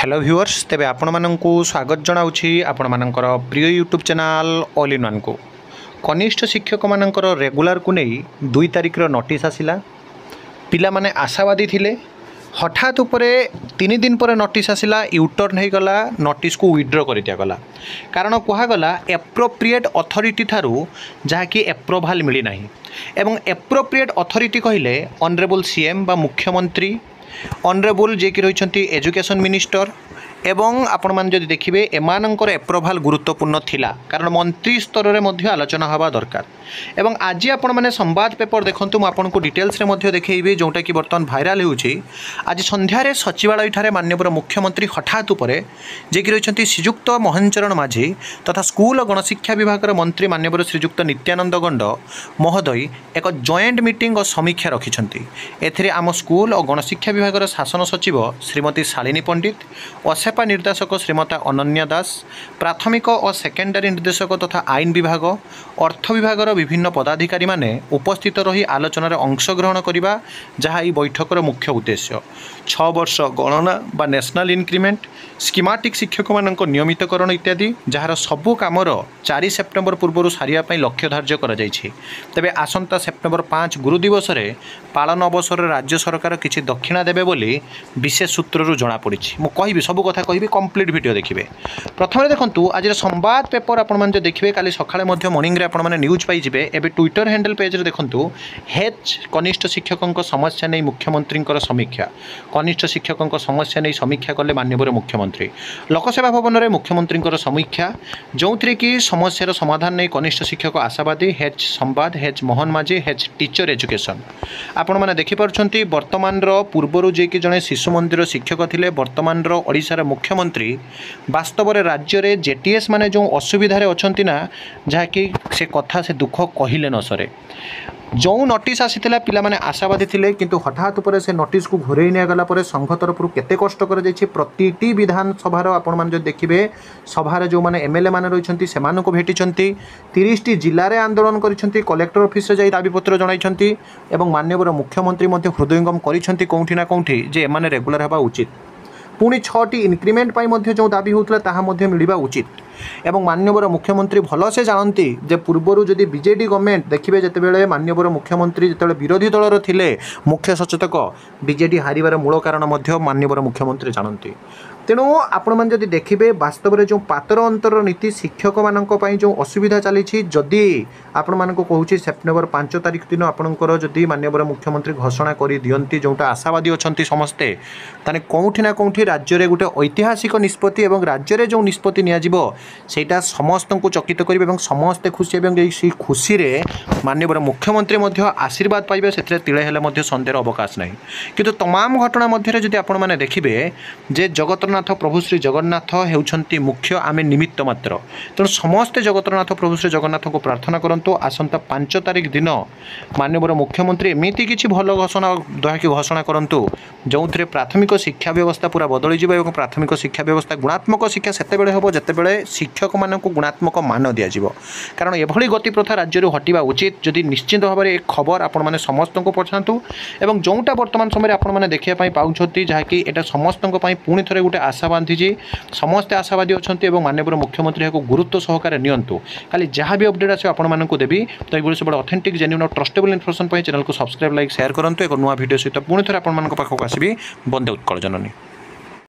Hello viewers तेबे आपण माननकु स्वागत जनाउछि आपण मानकर प्रिय YouTube channel all in one को कनिष्ठ शिक्षक मानकर रेगुलर को नहीं 2 तारिख नोटिस आसिला पिला माने आशावादी थिले हठात उपरे 3 दिन पर नोटिस आसिला यूटर्न हो गला नोटिस को विड्रॉ कर दिया गला कारण कहगला एप्रोप्रिएट अथॉरिटी थारू जहाँकि एप्रोवाल मिली नाही एवं एप्रोप्रिएट अथॉरिटी कहले ऑनरेबल सीएम बा मुख्यमंत्री ऑनरेबल जे कि रही एजुकेशन मिनिस्टर एवं आपण मान जदि देखिबे एमानंकर एप्रोवाल गुरुत्वपूर्ण थिला कारण मंत्री स्तर रे मध्य आलोचना हवा दरकार एवं आज आपण माने संवाद पेपर देखंतु म आपन को डिटेल्स रे मध्य देखैबे जोटा कि वर्तमान भाइराल होउछि आज संध्या रे सचिवालय ठारे माननीय मुख्यमंत्री हठात उपरे जे कि रही श्रीजुक्त मोहनचरण माझी तथा स्कूल और गणशिक्षा विभाग मंत्री माननीय श्रीजुक्त नित्यानंद गंड महोदय एक जॉइंट मीटिंग और समीक्षा रखिछंती एथिरे आम स्कूल और गणशिक्षा विभाग शासन सचिव श्रीमती शालिनी पंडित असेपा निर्देशक श्रीमती अनन्या दास प्राथमिक और सेकेंडरी निर्देशक तथा आईन विभाग अर्थ विभाग विभिन्न पदाधिकारी माने उपस्थित रही आलोचन अंशग्रहण करने जहाँ बैठकर मुख्य उद्देश्य 6 वर्ष गणना बा नेशनल इंक्रीमेंट स्कीमाटिक शिक्षक मान नियमितकरण इत्यादि जार सबू कमर 4 सेप्टेम्बर पूर्व सारे लक्ष्य धार्य कर तेबे आसंता सेप्टेम्बर 5 गुरु दिवस रे पालन अवसर राज्य सरकार किसी दक्षिणा देवे बोली विशेष सूत्रु जमापड़ी मुझे सब कथा कहि कंप्लीट वीडियो देखिए प्रथम देखूँ आज संवाद पेपर आपण देखिए काली सकाळे मॉर्निंग रे आपण न्यूज पाई एबे ट्विटर हैंडल पेज रे देखंतु हेच कनिष्ठ शिक्षकों समस्या नहीं मुख्यमंत्री समीक्षा कनिष्ठ शिक्षकों समस्या नहीं समीक्षा कले माननीय मुख्यमंत्री लोकसेवा भवन में मुख्यमंत्री समीक्षा जो थी कि समस्यार समाधान नहीं कनिष्ठ शिक्षक आशावादी हेच संवाद हेच मोहन माझी हेच टीचर एजुकेशन आपण मैंने देखिपुंट बर्तमान पूर्वर जे कि जड़े शिशु मंदिर शिक्षक थे बर्तमान ओडिशार मुख्यमंत्री वास्तव में राज्य में जेटीएस माने जो असुविधार अच्छा ना जहाँकि से कथा से दुख कहले न सरे जो नोटिस आसीथिला पिला माने आशावादी थिले किंतु हठात उपरे से नोटिस को घुरे निगला पर संघ तरफ केते कष्ट कर जाइछि प्रतिटी विधानसभार आपण मान जो देखिबे सभार जो माने एमएलए माने रहिछंती सेमान को भेटिछंती 30 टी जिल्ला रे आंदोलन करिछंती कलेक्टर ऑफिस से जाई दाबी पत्र जणाइछंती एवं माननीय मुख्यमंत्री मध्ये हृदयंगम करिछंती कोउठी ना कोउठी जे एमाने रेगुलर हेबा उचित पुणी 6टी इंक्रीमेंट पाई मध्य जो दाबी होता ताहा मध्य मिलवा उचित एवं माननीय मुख्यमंत्री भलसे जानती जे पूर्वर जदि बीजेडी गवर्नमेंट देखिए जितेबाला माननीय मुख्यमंत्री जो विरोधी दलर थिले मुख्य सचेतक बीजेडी हारिबार मूल कारण माननीय मुख्यमंत्री जानती तेणु आपण मैंने जदि देखिए वास्तव में जो पातर अंतर नीति शिक्षक मानी जो असुविधा चली जदि आपण मान कहूँ सेप्टेम्बर 5 तारिख दिन आपंकर जदि माननीय मुख्यमंत्री घोषणा कर दियंती जोटा आशावादी अच्छा समस्ते ताने कौटी ना कौटी राज्य में गोटे ऐतिहासिक निष्पत्ति और राज्य में जो निष्पत्ति निटा समस्त को चकित कर समस्ते खुशी खुशी माननीय मुख्यमंत्री आशीर्वाद पाइबे से तिले हेले सन्देह अवकाश नहीं किंतु तमाम घटना मध्य जदि आपण मैंने देखिए जे जगतरनाथ प्रभु श्री जगन्नाथ होउछंती मुख्य आमे निमित्त मात्र तेणु समस्ते जगतरनाथ प्रभु श्री जगन्नाथ को प्रार्थना करंतु आसंता 5 तारिख दिन माननीय मुख्यमंत्री एमती किसी भल घोषणा दयाकि घोषणा करंतु जो प्राथमिक शिक्षा व्यवस्था पूरा बदली जीव और प्राथमिक शिक्षा व्यवस्था गुणात्मक शिक्षा सेतेबेले हेबो जेतेबेले शिक्षक मानक गुणात्मक मान दिया जीवो कारण एभली गति प्रथा राज्य हटिबा उचित जदि निश्चित भाव में एक खबर आपण माने समस्त को पठातु एवं जोटा वर्तमान समय आपण माने देखिया पई पाउछथि जहाँकि एटा समस्त पुणी थे गोटे आशा बांधी समस्ते आशावादी अच्छा माननीय मुख्यमंत्री को गुरुत्व सहकार नियंतु खाली जहाँ भी अपडेट आसे आपण को देवी तो ये सब ऑथेंटिक जेन्युइन और ट्रस्टेबल इनफॉरमेशन चैनल को सब्सक्राइब लाइक शेयर करूँ एक नुआ वीडियो सहित पुणी थे आपण पाखक आसबि बंदे उत्कल जननी।